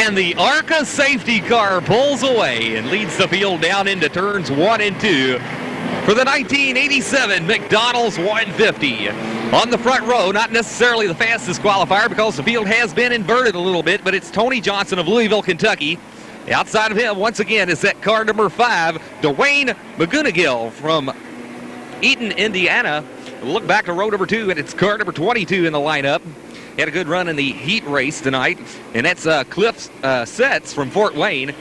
And the ARCA safety car pulls away and leads the field down into turns 1 and 2 for the 1987 McDonald's 150. On the front row, not necessarily the fastest qualifier because the field has been inverted a little bit, but it's Tony Johnson of Louisville, Kentucky. Outside of him, once again, is that car number 5, Dwayne McGonigal from Eaton, Indiana. We'll look back to row number 2, and it's car number 22 in the lineup. Had a good run in the heat race tonight, and that's Cliff Setz from Fort Wayne.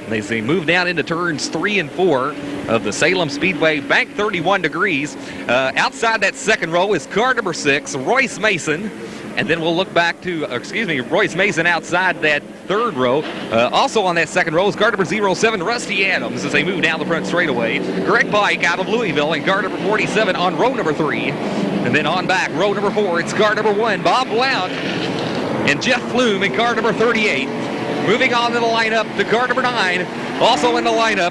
As they move down into turns 3 and 4 of the Salem Speedway, bank 31 degrees. Outside that second row is car number 6, Royce Mason. And then we'll look back to, Royce Mason outside that third row. Also on that second row is car number 07, Rusty Adams, as they move down the front straightaway. Greg Pike out of Louisville and car number 47 on row number 3. And then on back, row number 4, it's car number 1, Bob Blount and Jeff Pflum in car number 38. Moving on to the lineup to car number 9, also in the lineup.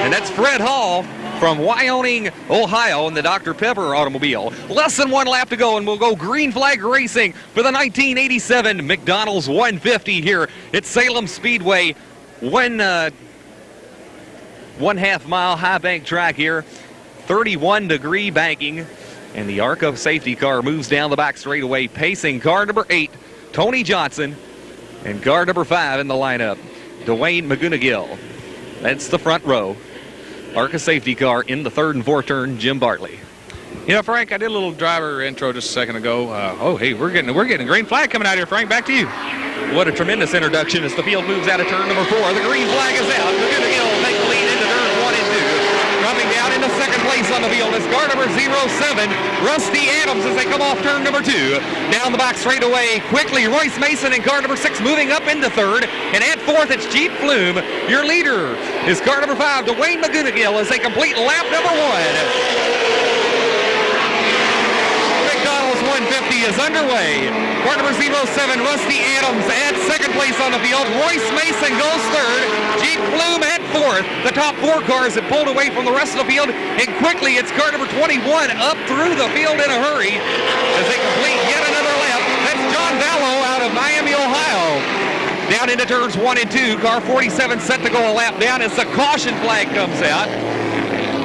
And that's Fred Hall from Wyoming, Ohio, in the Dr. Pepper automobile. Less than 1 lap to go, and we'll go green flag racing for the 1987 McDonald's 150 here at Salem Speedway. One half mile high bank track here, 31-degree banking, and the ARCA safety car moves down the back straightaway, pacing car number 8, Tony Johnson, and car number 5 in the lineup, Dwayne McGonigal. That's the front row. ARCA safety car in the third and fourth turn, Jim Bartley. You know, Frank, I did a little driver intro just a second ago. Hey, we're getting a green flag coming out here, Frank. Back to you. What a tremendous introduction as the field moves out of turn number 4. The green flag is out. McGonigal takes the lead into turns 1 and 2. Coming down into second place on the field is car number 07, Rusty Adams, as they come off turn number 2. Down the back straightaway quickly, Royce Mason and car number 6 moving up into third. And at fourth, it's Jeep Pflum. Your leader is car number 5, Dwayne McGonigal, as they complete lap number 1. 150 is underway. Car number 07, Rusty Adams at second place on the field. Royce Mason goes third. Jeep Pflum at fourth. The top 4 cars have pulled away from the rest of the field. And quickly, it's car number 21 up through the field in a hurry as they complete yet another lap. That's John Vallow out of Miami, Ohio. Down into turns 1 and 2. Car 47 set to go a lap down as the caution flag comes out.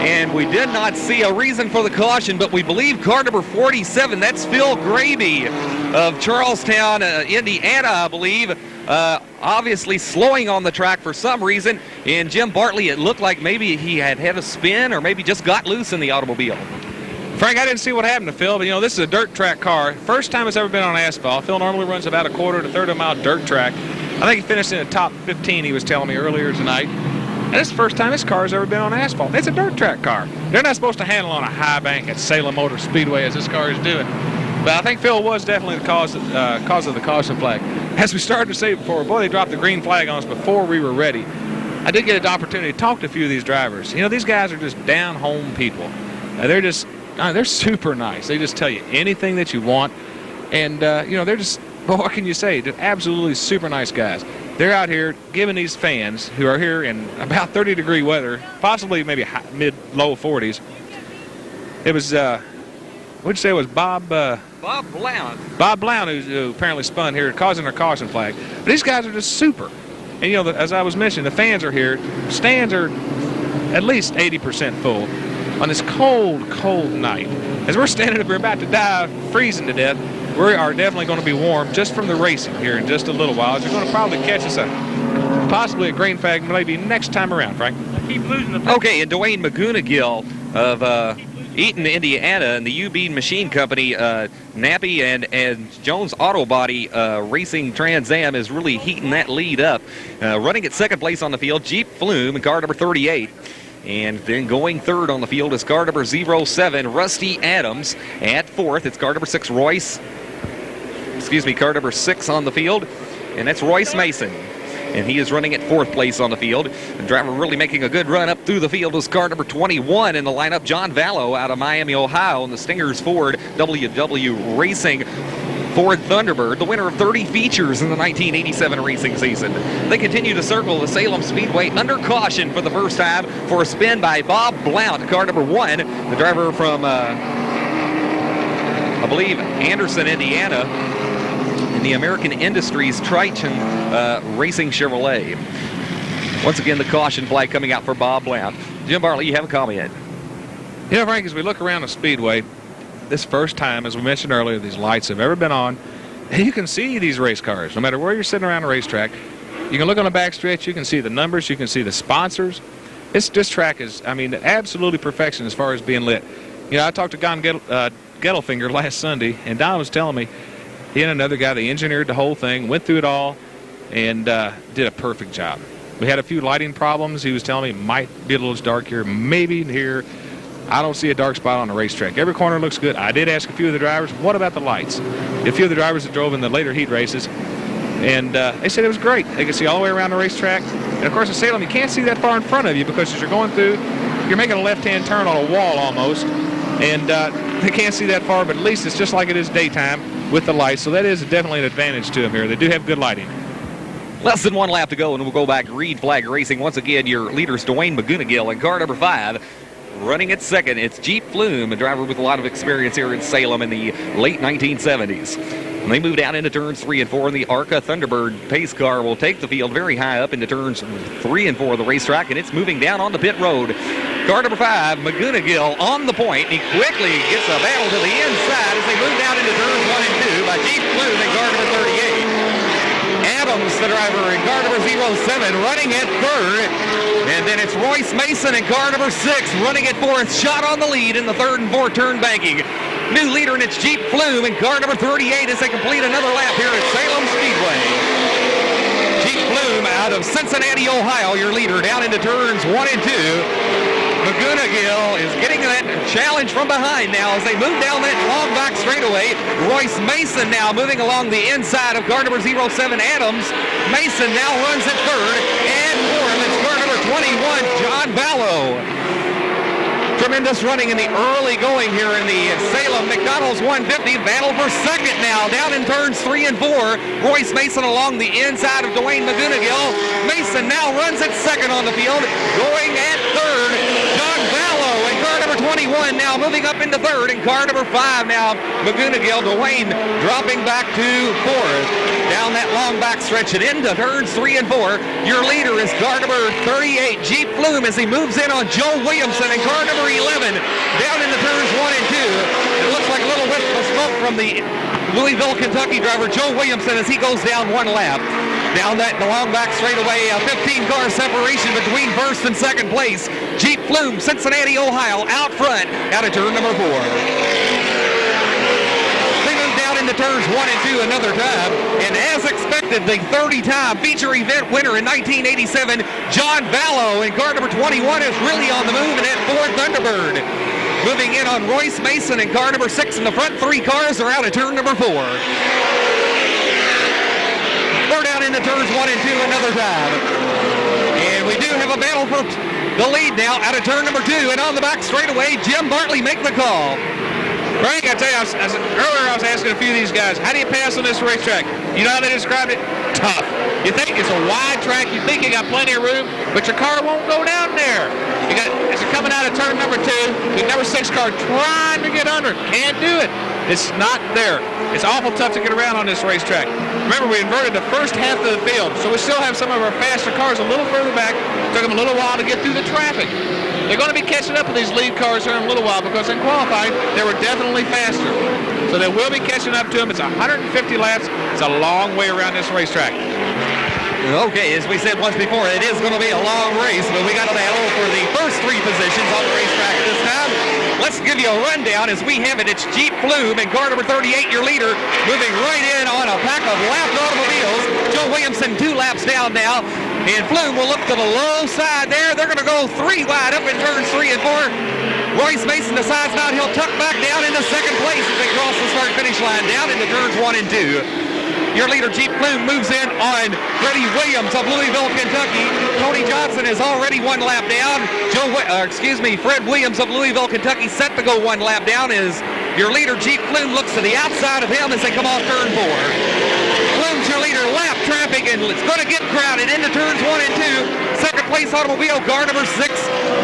And we did not see a reason for the caution, but we believe car number 47, that's Phil Graby of Charlestown, Indiana, I believe, obviously slowing on the track for some reason. And Jim Bartley, it looked like maybe he had a spin or maybe just got loose in the automobile. Frank, I didn't see what happened to Phil, but, this is a dirt track car. First time it's ever been on asphalt. Phil normally runs about a quarter to third of a mile dirt track. I think he finished in the top 15, he was telling me earlier tonight. And this is the first time this car has ever been on asphalt. It's a dirt track car. They're not supposed to handle on a high bank at Salem Motor Speedway as this car is doing. But I think Phil was definitely the cause of the caution flag. As we started to say before, boy, they dropped the green flag on us before we were ready. I did get an opportunity to talk to a few of these drivers. These guys are just down-home people. They're super nice. They just tell you anything that you want. And, they're just, well, what can you say? They're absolutely super nice guys. They're out here giving these fans who are here in about 30-degree weather, possibly maybe mid-low 40s. It was, what'd you say it was, Bob Blount. Bob Blount, who apparently spun here, causing a caution flag. But these guys are just super. And, as I was mentioning, the fans are here. Stands are at least 80% full on this cold, cold night. As we're standing up, we're about to die, freezing to death. We are definitely going to be warm just from the racing here in just a little while. You're going to probably catch us possibly a green flag maybe next time around, Frank. I keep losing the... Okay, and Dwayne McGonigal of Eaton, Indiana, and the UB Machine Company, Nappy and Jones Auto Body Racing Trans Am is really heating that lead up. Running at second place on the field, Jeep Pflum in car number 38. And then going third on the field is car number 07, Rusty Adams. At fourth, it's car number 6, car number 6 on the field, and that's Royce Mason. And he is running at fourth place on the field. The driver really making a good run up through the field is car number 21 in the lineup, John Vallow out of Miami, Ohio, in the Stingers Ford WW Racing Ford Thunderbird, the winner of 30 features in the 1987 racing season. They continue to circle the Salem Speedway under caution for the first time for a spin by Bob Blount, car number 1, the driver from, I believe, Anderson, Indiana. in the American Industries Triton Racing Chevrolet. Once again, the caution flag coming out for Bob Blount. Jim Bartley, you have a comment. You know, Frank, as we look around the Speedway, this first time, as we mentioned earlier, these lights have ever been on. And you can see these race cars. No matter where you're sitting around the racetrack, you can look on the backstretch, you can see the numbers, you can see the sponsors. This track is, I mean, absolutely perfection as far as being lit. You know, I talked to Don Gettelfinger last Sunday, and Don was telling me he and another guy, they engineered the whole thing, went through it all, and did a perfect job. We had a few lighting problems. He was telling me it might be a little dark here, maybe here. I don't see a dark spot on the racetrack. Every corner looks good. I did ask a few of the drivers, what about the lights? A few of the drivers that drove in the later heat races, and they said it was great. They could see all the way around the racetrack. And, of course, at Salem, you can't see that far in front of you because as you're going through, you're making a left-hand turn on a wall almost, and they can't see that far, but at least it's just like it is daytime with the lights, so that is definitely an advantage to them here. They do have good lighting. Less than one lap to go, and we'll go back. Reed Flag Racing. Once again, your leaders, Dwayne McGonigal in car number 5. Running at second, it's Jeep Pflum, a driver with a lot of experience here in Salem in the late 1970s. And they move down into turns 3 and 4, and the ARCA Thunderbird pace car will take the field very high up into turns 3 and 4 of the racetrack, and it's moving down on the pit road. Car number 5, McGonigal on the point. He quickly gets a battle to the inside as they move down into turns 1 and 2 by Jeep Pflum in car number 38. Adams, the driver, in car number 07, running at third. And then it's Royce Mason in car number 6, running at fourth, shot on the lead in the third and fourth turn banking. New leader, and it's Jeep Pflum in car number 38 as they complete another lap here at Salem Speedway. Jeep Pflum out of Cincinnati, Ohio, your leader, down into turns 1 and 2. McGonigal is getting that challenge from behind now as they move down that long back straightaway. Royce Mason now moving along the inside of car number 07, Adams. Mason now runs at third, and fourth, it's car number 21, John Vallow. Tremendous running in the early going here in the Salem Mcdonalds 150. Battle for second now, down in turns 3 and 4. Royce Mason along the inside of Dwayne McGonigal. Mason now runs at second on the field, going at third. John Vallow in car number 21 now moving up into third, and car number 5 now McGonigal. Dwayne dropping back to fourth. Down that long back stretch and into turns 3 and 4. Your leader is car number 38, Jeep Pflum, as he moves in on Joe Williamson in car number 11. Down into turns 1 and 2. It looks like a little whiff of smoke from the Louisville, Kentucky driver, Joe Williamson, as he goes down one lap. Down that long back straightaway, a 15-car separation between first and second place. Jeep Pflum, Cincinnati, Ohio, out front, out of turn number 4. Into turns 1 and 2 another time, and as expected, the 30-time feature event winner in 1987, John Vallow in car number 21 is really on the move in that Ford Thunderbird. Moving in on Royce Mason in car number 6, and the front 3 cars are out of turn number 4. We're down into turns 1 and 2 another time, and we do have a battle for the lead now out of turn number 2, and on the back straightaway, Jim Bartley make the call. Frank, I tell you, earlier I was asking a few of these guys, how do you pass on this racetrack? You know how they described it? Tough. You think it's a wide track, you think you got plenty of room, but your car won't go down there. As you're coming out of turn number 2, the number 6 car trying to get under, can't do it. It's not there. It's awful tough to get around on this racetrack. Remember, we inverted the first half of the field, so we still have some of our faster cars a little further back. It took them a little while to get through the traffic. They're going to be catching up with these lead cars here in a little while because in qualifying, they were definitely faster. So they will be catching up to them. It's 150 laps. It's a long way around this racetrack. Okay, as we said once before, it is going to be a long race, but we got a battle for the first 3 positions on the racetrack this time. Let's give you a rundown as we have it. It's Jeep Pflum in car number 38, your leader, moving right in on a pack of lapped automobiles. Joe Williamson 2 laps down now. And Pflum will look to the low side there. They're going to go 3 wide up in turns 3 and 4. Royce Mason decides not. He'll tuck back down into second place as they cross the start-finish line down into turns 1 and 2. Your leader, Jeep Pflum, moves in on Freddie Williams of Louisville, Kentucky. Tony Johnson is already 1 lap down. Fred Williams of Louisville, Kentucky, set to go 1 lap down as your leader, Jeep Pflum, looks to the outside of him as they come off turn 4. Pflum's your leader, lap traffic, and it's going to get crowded into turns 1 and 2. Second place automobile, car number 6,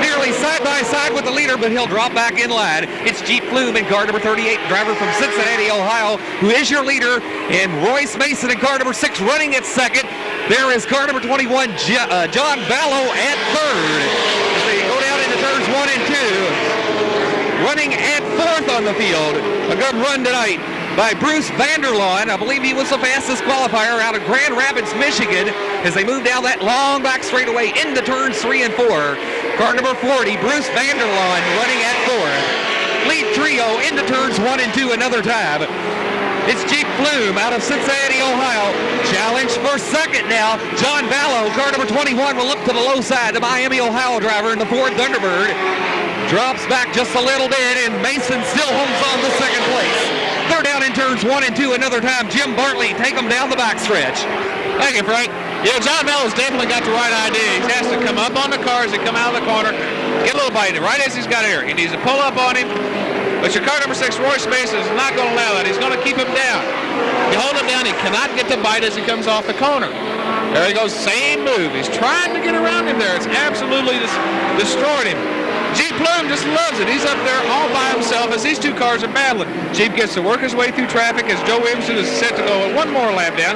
nearly side by side with the leader, but he'll drop back in line. It's Jeep Pflum in car number 38, driver from Cincinnati, Ohio, who is your leader, and Royce Mason in car number 6 running at second. There is car number 21, John Ballo at third. As they go down into turns 1 and 2. Running at fourth on the field. A good run tonight by Bruce Vanderlaan. I believe he was the fastest qualifier out of Grand Rapids, Michigan, as they move down that long back straightaway into turns 3 and 4. Car number 40, Bruce Vanderlaan running at fourth. Lead trio into turns 1 and 2 another time. It's Jeep Pflum out of Cincinnati, Ohio. Challenge for second now. John Ballo, car number 21, will look to the low side. The Miami, Ohio driver in the Ford Thunderbird drops back just a little bit, and Mason still holds on to second place. They're down in turns 1 and 2 another time. Jim Bartley take them down the backstretch. Thank you, Frank. Yeah, John Ballo's definitely got the right idea. He has to come up on the cars and come out of the corner, get a little bite in it, right as he's got air. He needs to pull up on him. But your car number 6, Royce Mason, is not going to allow that. He's going to keep him down. You hold him down, he cannot get the bite as he comes off the corner. There he goes, same move. He's trying to get around him there. It's absolutely destroyed him. Jeep Pflum just loves it. He's up there all by himself as these two cars are battling. Jeep gets to work his way through traffic as Joe Williamson is set to go one more lap down.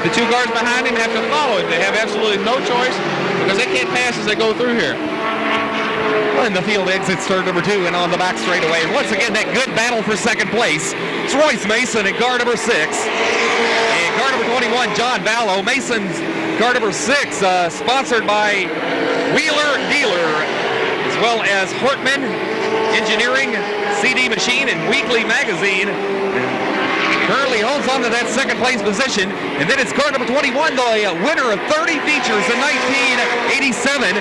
The two cars behind him have to follow him. They have absolutely no choice because they can't pass as they go through here. And the field exits turn number 2 and on the back straightaway. And once again, that good battle for second place. It's Royce Mason in car number 6. And car number 21, John Ballo. Mason's car number 6, sponsored by Wheeler Dealer, as well as Hortman Engineering, CD Machine, and Weekly Magazine. Currently holds on to that second place position. And then it's car number 21, the winner of 30 features in 1987.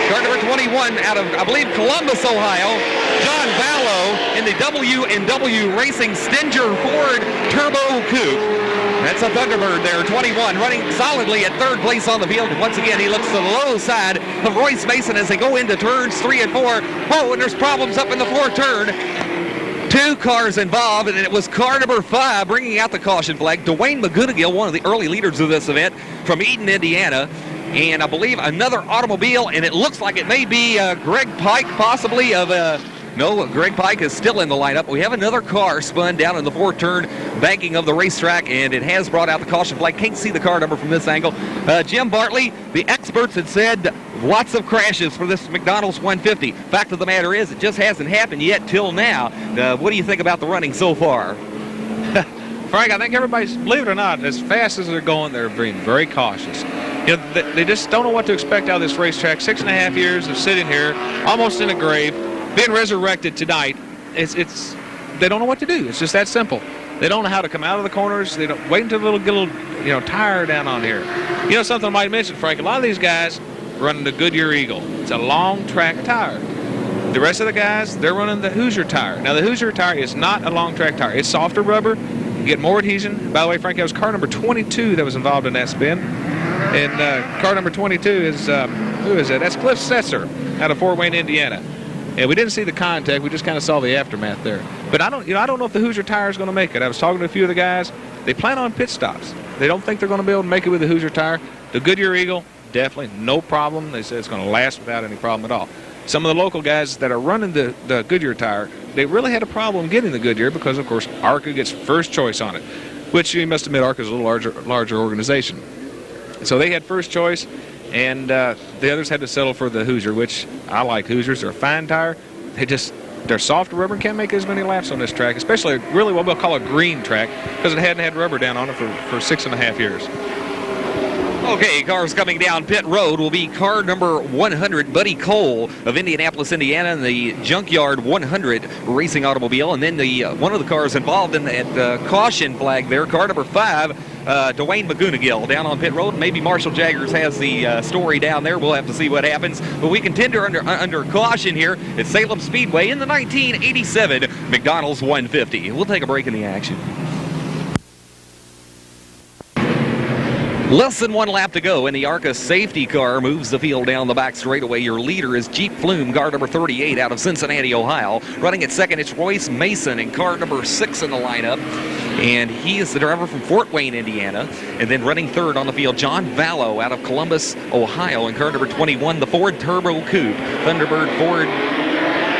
Car number 21 out of, I believe, Columbus, Ohio, John Ballo in the W&W Racing Stinger Ford Turbo Coupe. That's a Thunderbird there, 21, running solidly at third place on the field. And once again, he looks to the low side of Royce Mason as they go into turns 3 and 4. Oh, and there's problems up in the fourth turn. 2 cars involved, and it was car number 5 bringing out the caution flag. Dwayne McGonigal, one of the early leaders of this event from Eden, Indiana. And I believe another automobile, and it looks like it may be Greg Pike, possibly of no, Greg Pike is still in the lineup. We have another car spun down in the fourth turn, banking of the racetrack, and it has brought out the caution flag. Can't see the car number from this angle. Jim Bartley, the experts had said lots of crashes for this McDonald's 150. Fact of the matter is, it just hasn't happened yet till now. What do you think about the running so far? Frank, I think everybody's, believe it or not, as fast as they're going, they're being very cautious. You know, they just don't know what to expect out of this racetrack. 6.5 years of sitting here, almost in a grave, being resurrected tonight. They don't know what to do. It's just that simple. They don't know how to come out of the corners. They don't wait until they'll get a little, tire down on here. You know something I might mention, Frank? A lot of these guys running the Goodyear Eagle. It's a long track tire. The rest of the guys, they're running the Hoosier tire. Now the Hoosier tire is not a long track tire. It's softer rubber. You get more adhesion. By the way, Frank, that was car number 22 that was involved in that spin. And car number 22 is, who is that? That's Cliff Setzer out of Fort Wayne, Indiana. And we didn't see the contact. We just kind of saw the aftermath there. But I don't know if the Hoosier tire is going to make it. I was talking to a few of the guys. They plan on pit stops. They don't think they're going to be able to make it with the Hoosier tire. The Goodyear Eagle, definitely no problem. They said it's going to last without any problem at all. Some of the local guys that are running the Goodyear tire, they really had a problem getting the Goodyear because, of course, ARCA gets first choice on it, which you must admit ARCA is a little larger organization. So they had first choice, and the others had to settle for the Hoosier, which I like Hoosiers. They're a fine tire. They're soft rubber and can't make as many laps on this track, especially really what we'll call a green track because it hadn't had rubber down on it for 6.5 years. Okay, cars coming down pit road will be car number 100, Buddy Cole of Indianapolis, Indiana, and the Junkyard 100 racing automobile. And then one of the cars involved in that caution flag there, car number 5, Dwayne McGonigal down on pit road. Maybe Marshall Jaggers has the story down there. We'll have to see what happens. But we contend under caution here at Salem Speedway in the 1987 McDonald's 150. We'll take a break in the action. Less than 1 lap to go, and the ARCA safety car moves the field down the back straightaway. Your leader is Jeep Pflum, car number 38 out of Cincinnati, Ohio. Running at second, it's Royce Mason in car number 6 in the lineup. And he is the driver from Fort Wayne, Indiana. And then running third on the field, John Vallow out of Columbus, Ohio in car number 21, the Ford Turbo Coupe. Ford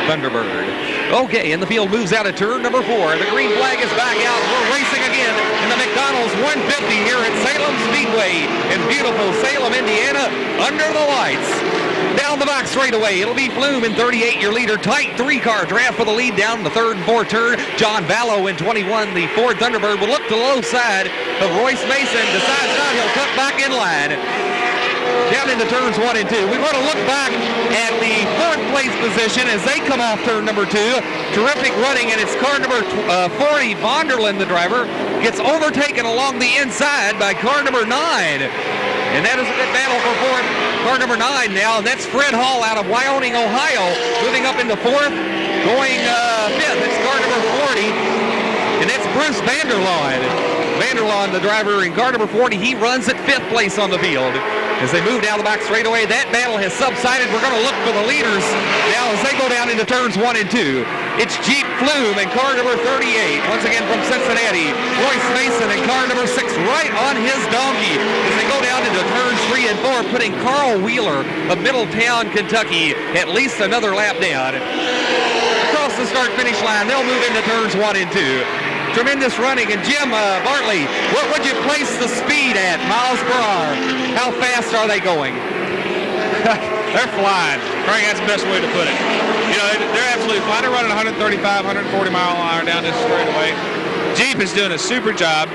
Thunderbird. Okay, and the field moves out of turn number 4. The green flag is back out. We're racing again in the McDonald's 150 here at Salem Speedway in beautiful Salem, Indiana, under the lights. Down the back straightaway, it'll be Pflum in 38, your leader. Tight 3-car draft for the lead down the third and fourth turn. John Vallow in 21, the Ford Thunderbird will look to the low side of Royce Mason. Decides not, he'll cut back in line. Down into turns 1 and 2. We want to look back at the fourth place position as they come off turn number 2. Terrific running, and it's car number 40, Vonderland, the driver, gets overtaken along the inside by car number 9. And that is a good battle for fourth. Car number 9 now, and that's Fred Hall out of Wyoming, Ohio, moving up into fourth, going fifth. It's car number 40, and that's Bruce Vanderlaan. Vanderlaan, the driver in car number 40, he runs at 5th place on the field. As they move down the back straightaway, that battle has subsided. We're going to look for the leaders now as they go down into turns 1 and 2. It's Jeep Pflum in car number 38. Once again from Cincinnati, Royce Mason in car number 6 right on his donkey as they go down into turns 3 and 4, putting Carl Wheeler of Middletown, Kentucky, at least another lap down. Across the start-finish line, they'll move into turns 1 and 2. Tremendous running. And Jim Bartley, what would you place the speed at, miles per hour? How fast are they going? They're flying. Frank, that's the best way to put it. You know, they're absolutely flying. They're running 135, 140 mile an hour down this straightaway. Jeep is doing a super job.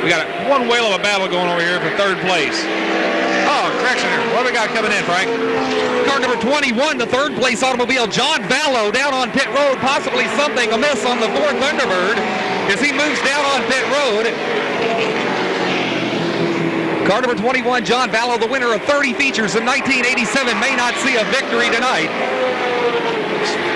We got one whale of a battle going over here for third place. Oh, correction here. What do we got coming in, Frank? Car number 21, the third place automobile, John Vallow, down on pit road. Possibly something amiss on the Ford Thunderbird as he moves down on pit road. Car number 21, John Vallow, the winner of 30 features in 1987, may not see a victory tonight.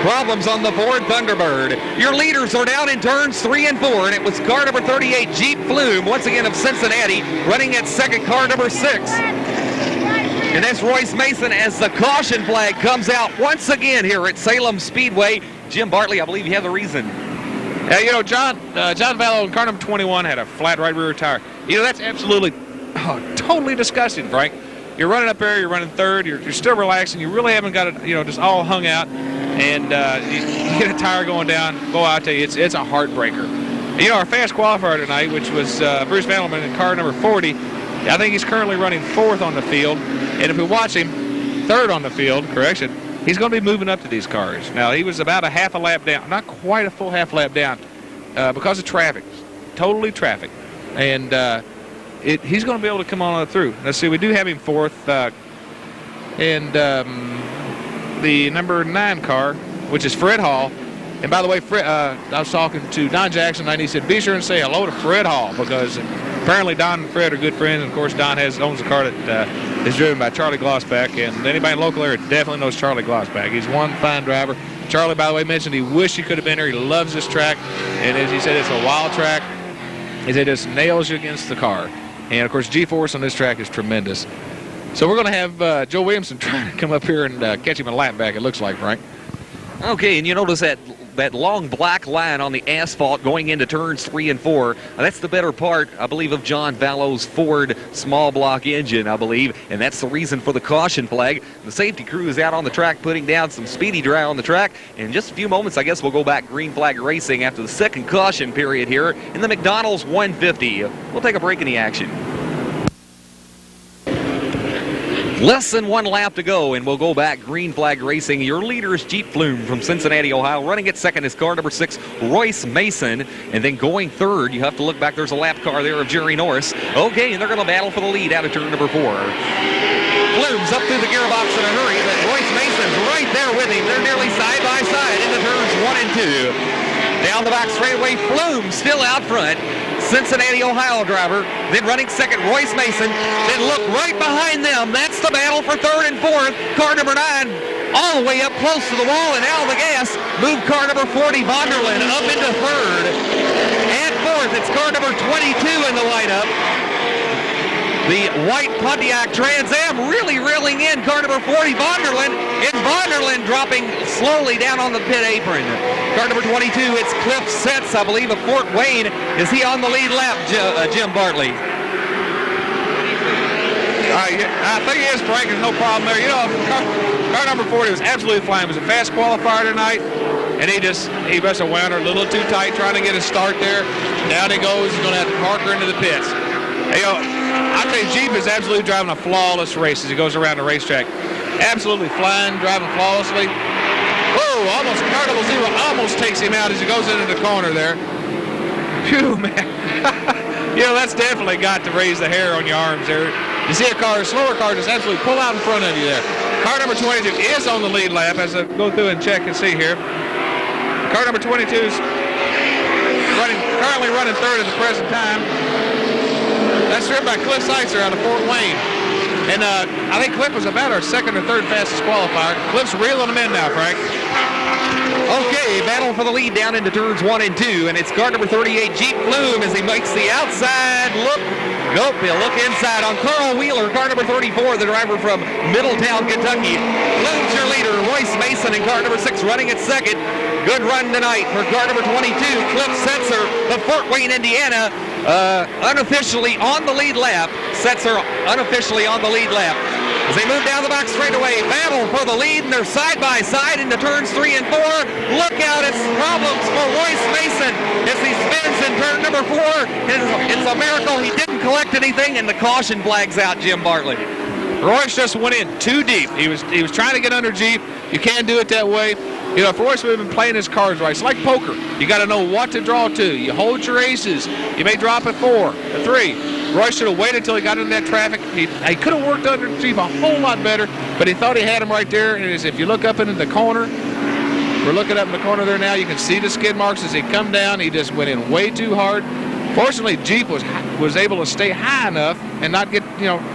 Problems on the Ford Thunderbird. Your leaders are down in turns 3 and 4, and it was car number 38, Jeep Pflum, once again of Cincinnati, running at second, car number 6. And that's Royce Mason as the caution flag comes out once again here at Salem Speedway. Jim Bartley, I believe you have the reason. You know, John Vallow in car number 21 had a flat right rear tire. You know, that's absolutely totally disgusting, Frank. You're running up there, you're running third, you're still relaxing, you really haven't got it, you know, just all hung out, and you get a tire going down. Boy, I'll tell you, it's a heartbreaker. You know, our fast qualifier tonight, which was Bruce Vanderlaan in car number 40, I think he's currently running 4th on the field, and if we watch him, 3rd on the field, correction, he's going to be moving up to these cars. Now, he was about a half a lap down, not quite a full half lap down, because of traffic, totally traffic, and he's going to be able to come on through. Let's see, we do have him 4th, and the number 9 car, which is Fred Hall. And by the way, I was talking to Don Jackson, and he said, be sure and say hello to Fred Hall, because apparently Don and Fred are good friends. And of course, Don owns a car that is driven by Charlie Glossback, and anybody in the local area definitely knows Charlie Glossback. He's one fine driver. Charlie, by the way, mentioned he wished he could have been here. He loves this track, and as he said, it's a wild track. He said it just nails you against the car. And of course, G-force on this track is tremendous. So we're going to have Joe Williamson trying to come up here and catch him a lap back, it looks like, Frank. Okay, and you notice that long black line on the asphalt going into turns 3 and 4. That's the better part, I believe, of John Vallow's Ford small block engine, I believe, and that's the reason for the caution flag. The safety crew is out on the track putting down some speedy dry on the track. In just a few moments, I guess we'll go back green flag racing after the second caution period here in the McDonald's 150. We'll take a break in the action. Less than 1 lap to go, and we'll go back green flag racing. Your leader is Jeep Pflum from Cincinnati, Ohio. Running at second is car number 6, Royce Mason. And then going third, you have to look back. There's a lap car there of Jerry Norris. Okay, and they're going to battle for the lead out of turn number 4. Pflum's up through the gearbox in a hurry, but Royce Mason's right there with him. They're nearly side by side into turns 1 and 2. Down the back straightaway, Pflum still out front. Cincinnati, Ohio driver. Then running second, Royce Mason. Then look right behind them. That's the battle for 3rd and 4th. Car number 9 all the way up close to the wall and out of the gas. Move car number 40, Vonderland, up into 3rd. At 4th, it's car number 22 in the lineup. The white Pontiac Trans Am really reeling in car number 40, Vonderland, and Vonderland dropping slowly down on the pit apron. Car number 22, it's Cliff Setz, I believe, of Fort Wayne. Is he on the lead lap, Jim Bartley? I think he is, Frank. There's no problem there. You know, car number 40 was absolutely flying. It was a fast qualifier tonight, and he must have wound her a little too tight trying to get a start there. Down he goes. He's going to have to park her into the pits. Hey, I tell you, Jeep is absolutely driving a flawless race as he goes around the racetrack. Absolutely flying, driving flawlessly. Whoa, almost car number 0 almost takes him out as he goes into the corner there. Phew, man. You know, that's definitely got to raise the hair on your arms there. You see a slower car just absolutely pull out in front of you there. Car number 22 is on the lead lap as I go through and check and see here. Car number 22 is currently running third at the present time. That's driven by Cliff Seitzer out of Fort Wayne. And I think Cliff was about our second or third fastest qualifier. Cliff's reeling them in now, Frank. Okay, battle for the lead down into turns 1 and 2, and it's car number 38, Jeep Pflum, as he makes the outside look. Nope, he'll look inside on Carl Wheeler, car number 34, the driver from Middletown, Kentucky. Pflum's your leader, Royce Mason, in car number 6 running at second. Good run tonight for car number 22, Cliff Setzer of Fort Wayne, Indiana, unofficially on the lead lap. Setzer unofficially on the lead lap. As they move down the back straightaway, battle for the lead, and they're side by side into turns 3 and 4. Look out, it's problems for Royce Mason as he spins in turn number 4. It's a miracle he didn't collect anything, and the caution flags out, Jim Bartley. Royce just went in too deep. He was trying to get under Jeep. You can't do it that way. You know, if Royce would have been playing his cards right, it's like poker. You got to know what to draw to. You hold your aces. You may drop at 4, at 3. Royce should have waited until he got into that traffic. He could have worked under Jeep a whole lot better, but he thought he had him right there. And if you look up into the corner, we're looking up in the corner there now, you can see the skid marks as he come down. He just went in way too hard. Fortunately, Jeep was able to stay high enough and not get,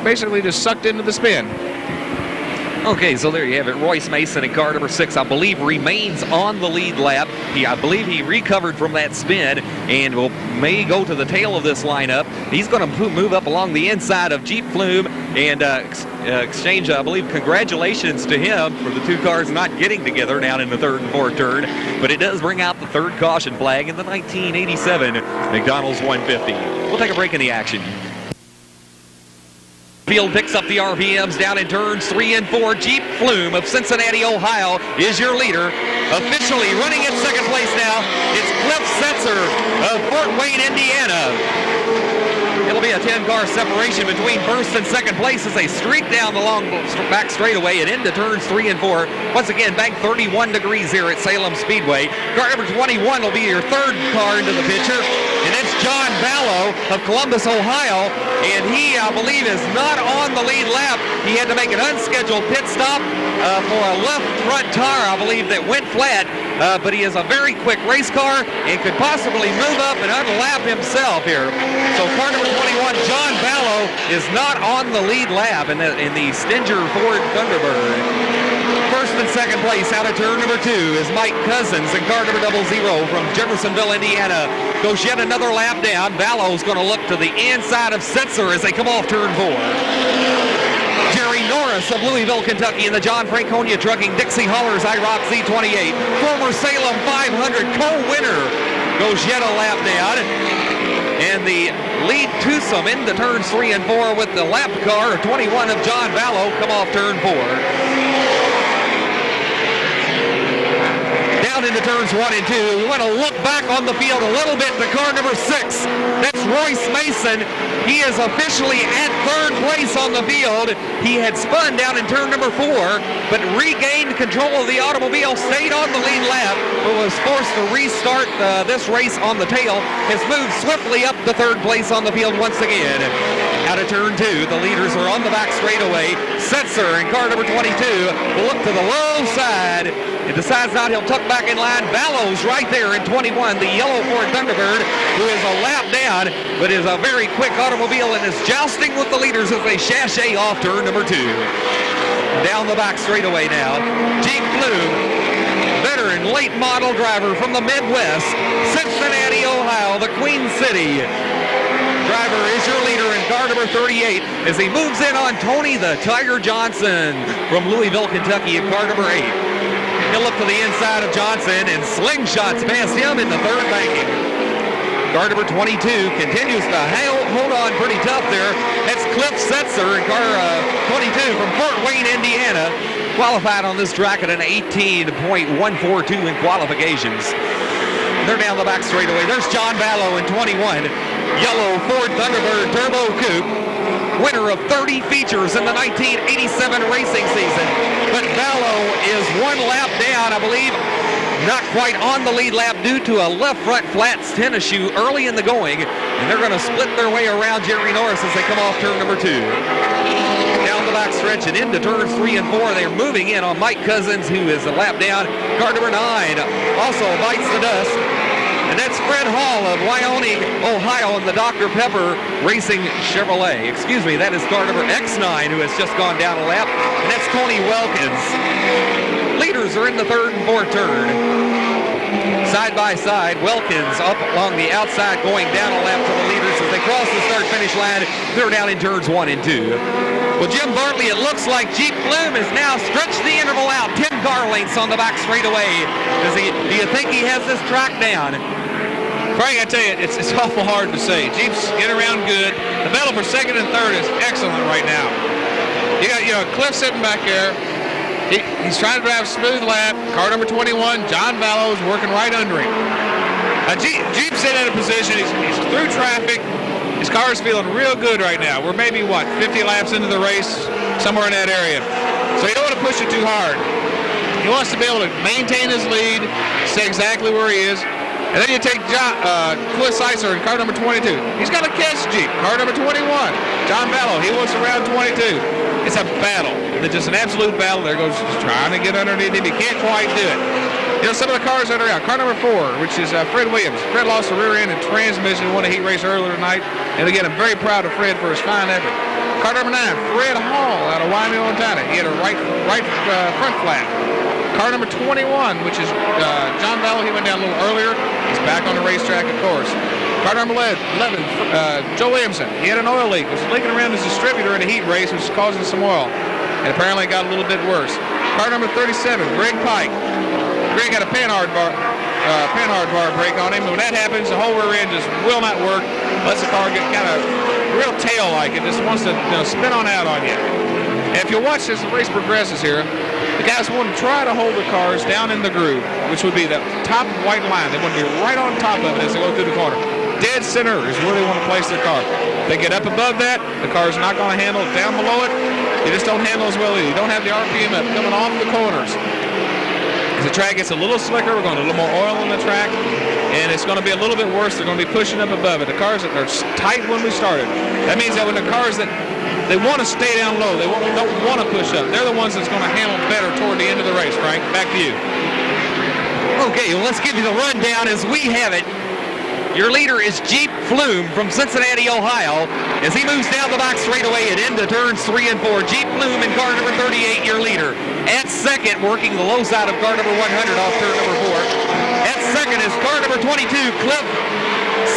basically just sucked into the spin. Okay, so there you have it. Royce Mason in car number 6, I believe, remains on the lead lap. I believe he recovered from that spin and may go to the tail of this lineup. He's going to move up along the inside of Jeep Pflum and exchange, I believe, congratulations to him for the two cars not getting together down in the third and fourth turn. But it does bring out the third caution flag in the 1987 McDonald's 150. We'll take a break in the action. Field picks up the RPMs down in turns 3 and 4. Jeep Pflum of Cincinnati, Ohio is your leader. Officially running in second place now, it's Cliff Setzer of Fort Wayne, Indiana. It'll be a 10-car separation between first and second place as they streak down the long back straightaway and into turns 3 and 4. Once again, bank 31 degrees here at Salem Speedway. Car number 21 will be your third car into the picture, and it's John Ballo of Columbus, Ohio, and he, I believe, is not on the lead lap. He had to make an unscheduled pit stop for a left front tire, I believe, that went flat, but he is a very quick race car and could possibly move up and unlap himself here. So car number 21, John Ballo, is not on the lead lap in the Stinger Ford Thunderbird. First and second place out of turn number 2 is Mike Cousins in car number 00 from Jeffersonville, Indiana. Goes yet another lap down. Ballo's going to look to the inside of Setzer as they come off turn 4. Jerry Norris of Louisville, Kentucky in the John Franconia Trucking Dixie Haulers IROC Z28. Former Salem 500 co-winner goes yet a lap down. And the lead twosome into turns 3 and 4 with the lap car of 21 of John Ballo come off turn 4. Down into turns 1 and 2. We want to look back on the field a little bit to car number 6. That's Royce Mason. He is officially at third place on the field. He had spun down in turn number 4, but regained control of the automobile, stayed on the lead lap, but was forced to restart this race on the tail. Has moved swiftly up to third place on the field once again. Out of turn 2, the leaders are on the back straightaway. Setzer in car number 22 will look to the low side. It decides not, he'll tuck back in line. Ballo's right there in 21, the yellow Ford Thunderbird, who is a lap down, but is a very quick automobile and is jousting with the leaders as they sashay off turn number 2. Down the back straightaway now, Jeep Pflum, veteran late model driver from the Midwest, Cincinnati, Ohio, the Queen City. driver is your leader in car number 38 as he moves in on Tony the Tiger Johnson from Louisville, Kentucky in car number 8. He'll look to the inside of Johnson and slingshots past him in the third banking. Car number 22 continues to hold on pretty tough there. That's Cliff Setzer in car 22 from Fort Wayne, Indiana. Qualified on this track at an 18.142 in qualifications. They're down the back straightaway. There's John Ballo in 21. Yellow Ford Thunderbird Turbo Coupe. Winner of 30 features in the 1987 racing season. But Ballo is one lap down, I believe. Not quite on the lead lap due to a left front flats tennis shoe early in the going. And they're going to split their way around Jerry Norris as they come off turn number 2. Down the back stretch and into turns 3 and 4. They're moving in on Mike Cousins, who is a lap down. Car number 9 also bites the dust. And that's Fred Hall of Wyoming, Ohio, in the Dr. Pepper Racing Chevrolet. Excuse me, that is car number X9, who has just gone down a lap. And that's Tony Welkins. Leaders are in the third and fourth turn. Side by side, Welkins up along the outside going down a lap to the leaders as they cross the start-finish line. They're down in turns 1 and 2. Well, Jim Bartley, it looks like Jeep Pflum has now stretched the interval out 10 car lengths on the back straightaway. Do you think he has this track down? Frank, I tell you, it's awful hard to say. Jeeps get around good. The battle for second and third is excellent right now. You got, Cliff sitting back there. He's trying to drive a smooth lap. Car number 21, John Ballo, is working right under him. Jeep's in a position. He's through traffic. His car is feeling real good right now. We're maybe, 50 laps into the race, somewhere in that area. So you don't want to push it too hard. He wants to be able to maintain his lead, stay exactly where he is. And then you take Cliff Seitzer in car number 22. He's got a catch Jeep. Car number 21, John Ballo. He wants around 22. It's a battle. It's just an absolute battle. There goes trying to get underneath him. He can't quite do it. Some of the cars that are out. Car number 4, which is Fred Williams. Fred lost the rear end and transmission in one heat race earlier tonight. And again, I'm very proud of Fred for his fine effort. Car number 9, Fred Hall out of Wyoming, Montana. He had a right front flat. Car number 21, which is John Ballo. He went down a little earlier. He's back on the racetrack, of course. Car number 11, Joe Williamson. He had an oil leak. It was leaking around his distributor in a heat race, which was causing some oil. And apparently it got a little bit worse. Car number 37, Greg Pike. Greg got a panhard bar brake on him. And when that happens, the whole rear end just will not work. Lets the car get kind of real tail-like. It just wants to spin on out on you. And if you watch as the race progresses here, the guys want to try to hold the cars down in the groove, which would be the top white line. They want to be right on top of it as they go through the corner. Dead center is where they want to place their car. If they get up above that, the car's not going to handle it. Down below it, they just don't handle as well either. You don't have the RPM up coming off the corners. As the track gets a little slicker, we're going to a little more oil on the track, and it's going to be a little bit worse. They're going to be pushing up above it. The cars that are tight when we started. That means that when the cars that they want to stay down low, they don't want to push up. They're the ones that's going to handle better toward the end of the race, Frank. Back to you. Okay, well, let's give you the rundown as we have it. Your leader is Jeep Pflum from Cincinnati, Ohio, as he moves down the back straightaway and into turns 3 and 4. Jeep Pflum in car number 38, your leader. At second, working the low side of car number 100 off turn number 4. At second is car number 22, Cliff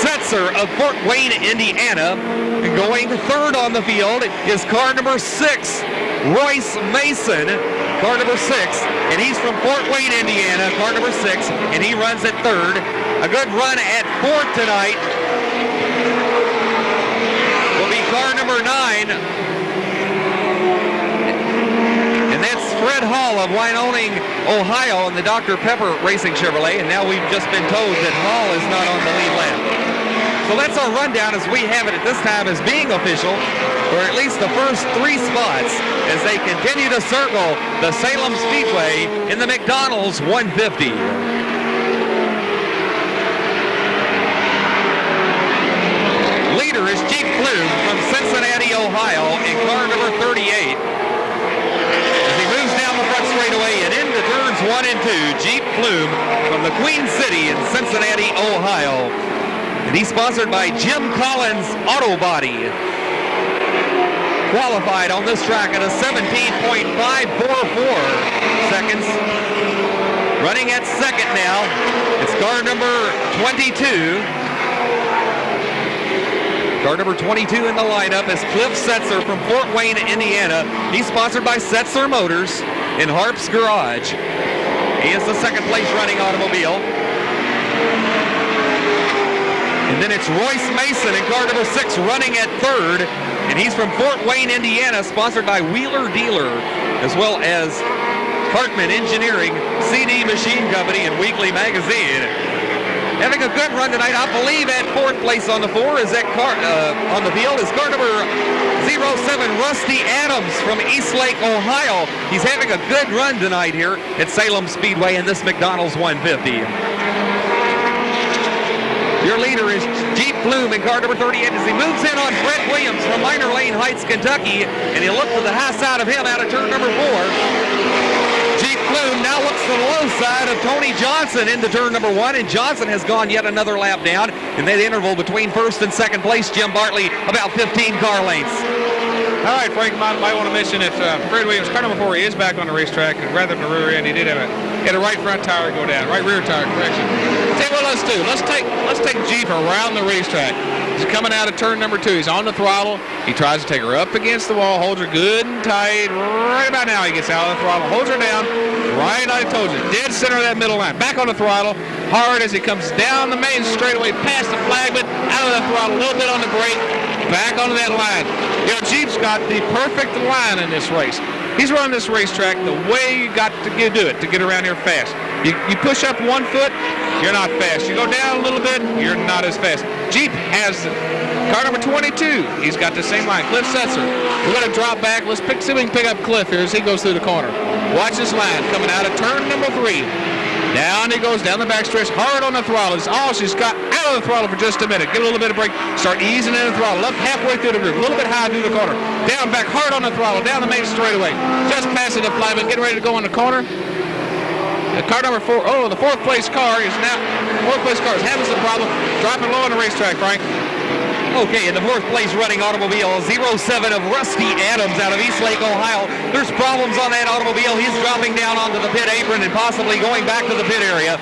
Setzer of Fort Wayne, Indiana. And going third on the field is car number 6, Royce Mason, car number 6, and he's from Fort Wayne, Indiana, car number 6, and he runs at third. A good run at fourth tonight will be car number 9, and that's Fred Hall of Wyoming, Ohio, in the Dr. Pepper Racing Chevrolet, and now we've just been told that Hall is not on the lead lap. So that's our rundown as we have it at this time as being official for at least the first 3 spots as they continue to circle the Salem Speedway in the McDonald's 150. Leader is Jeep Pflum from Cincinnati, Ohio, in car number 38. As he moves down the front straightaway and into turns 1 and 2, Jeep Pflum from the Queen City in Cincinnati, Ohio. And he's sponsored by Jim Collins Auto Body. Qualified on this track at a 17.544 seconds. Running at second now, it's car number 22. Car number 22 in the lineup is Cliff Setzer from Fort Wayne, Indiana. He's sponsored by Setzer Motors in Harp's Garage. He is the second place running automobile. And then it's Royce Mason in car number 6 running at third. And he's from Fort Wayne, Indiana, sponsored by Wheeler Dealer, as well as Hartman Engineering, CD Machine Company, and Weekly Magazine. Having a good run tonight, I believe at fourth place on the on the field is car number 07, Rusty Adams from Eastlake, Ohio. He's having a good run tonight here at Salem Speedway in this McDonald's 150. Your leader is Jeep Pflum in car number 38 as he moves in on Fred Williams from Minor Lane Heights, Kentucky, and he'll look to the high side of him out of turn number 4. Jeep Pflum now looks to the low side of Tony Johnson into turn number 1, and Johnson has gone yet another lap down. In that interval between first and second place, Jim Bartley about 15 car lengths. All right, Frank, might want to mention that Fred Williams, car number 4, is back on the racetrack, and rather than the rear end, he did have a right front tire go down, right rear tire correction. Tell you what let's do. Let's take Jeep around the racetrack. He's coming out of turn number 2. He's on the throttle. He tries to take her up against the wall, holds her good and tight. Right about now, he gets out of the throttle, holds her down. Right, I told you, dead center of that middle line. Back on the throttle, hard as he comes down the main straightaway, past the flagman, out of the throttle, a little bit on the brake, back onto that line. You know, Jeep's got the perfect line in this race. He's running this racetrack the way you got to do it to get around here fast. You push up 1 foot, you're not fast. You go down a little bit, you're not as fast. Jeep has car number 22. He's got the same line, Cliff Setzer. We're going to drop back. Let's see if we can pick up Cliff here as he goes through the corner. Watch this line coming out of turn number 3. Down he goes, down the backstretch, hard on the throttle. It's all she's got, out of the throttle for just a minute. Get a little bit of brake, start easing in the throttle, up halfway through the groove, a little bit high through the corner. Down back, hard on the throttle, down the main straightaway. Just passing the flagman, getting ready to go in the corner. The car number 4, the fourth place car is having some problem, dropping low on the racetrack, Frank. Okay, in the fourth place running automobile, 07 of Rusty Adams out of Eastlake, Ohio. There's problems on that automobile. He's dropping down onto the pit apron and possibly going back to the pit area.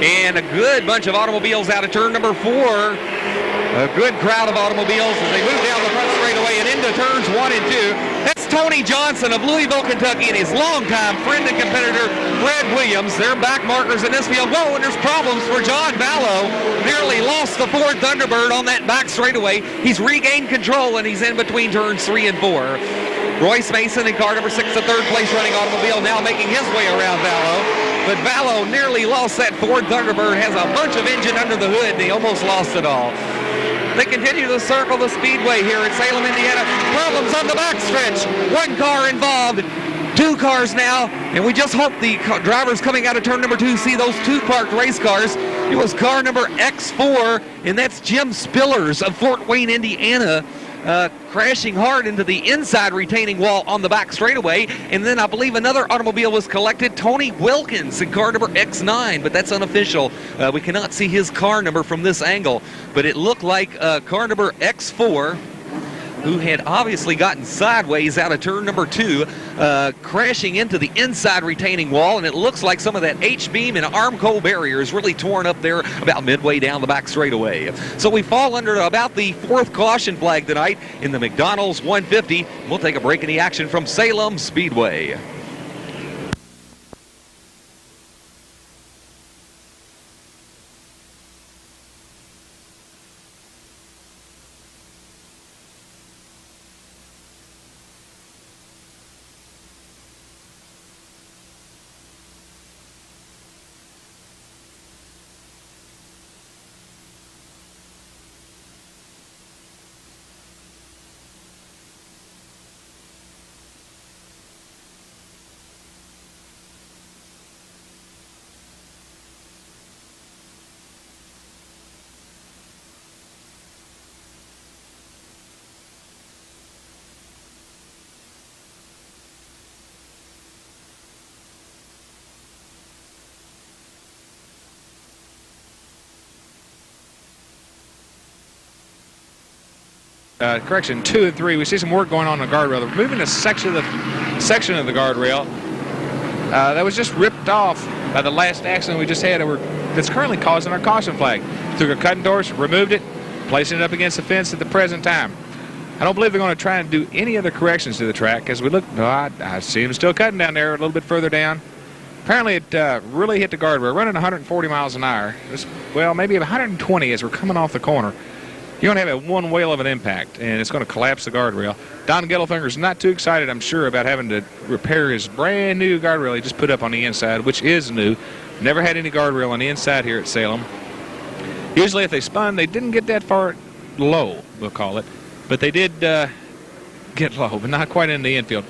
And a good bunch of automobiles out of turn number 4. A good crowd of automobiles as they move down the front straightaway and into turns 1 and 2. That's Tony Johnson of Louisville, Kentucky, and his longtime friend and competitor, Fred Williams. They're back markers in this field. Whoa, and there's problems for John Vallow. Nearly lost the Ford Thunderbird on that back straightaway. He's regained control, and he's in between turns 3 and 4. Royce Mason in car number 6, the third place running automobile, now making his way around Vallow. But Vallow nearly lost that Ford Thunderbird, has a bunch of engine under the hood, and he almost lost it all. They continue to circle the speedway here at Salem, Indiana. Problems on the backstretch. 1 car involved, 2 cars now, and we just hope the drivers coming out of turn number 2 see those 2 parked race cars. It was car number X4, and that's Jim Spillers of Fort Wayne, Indiana, crashing hard into the inside retaining wall on the back straightaway. And then I believe another automobile was collected, Tony Wilkins in car number X9, but that's unofficial. We cannot see his car number from this angle, but it looked like car number X4, who had obviously gotten sideways out of turn number 2, crashing into the inside retaining wall, and it looks like some of that H-beam and Armco barrier is really torn up there about midway down the back straightaway. So we fall under about the 4th caution flag tonight in the McDonald's 150. We'll take a break in the action from Salem Speedway. Correction, 2 and 3. We see some work going on the guardrail. They're moving a section of the guardrail that was just ripped off by the last accident we just had that's currently causing our caution flag. Took our cutting doors, removed it, placing it up against the fence at the present time. I don't believe they're going to try and do any other corrections to the track. As we look, I see them still cutting down there a little bit further down. Apparently it really hit the guardrail, running 140 miles an hour. Well, maybe 120 as we're coming off the corner. You're going to have one whale of an impact, and it's going to collapse the guardrail. Don Gettelfinger's not too excited, I'm sure, about having to repair his brand new guardrail he just put up on the inside, which is new. Never had any guardrail on the inside here at Salem. Usually if they spun, they didn't get that far low, we'll call it. But they did get low, but not quite in the infield.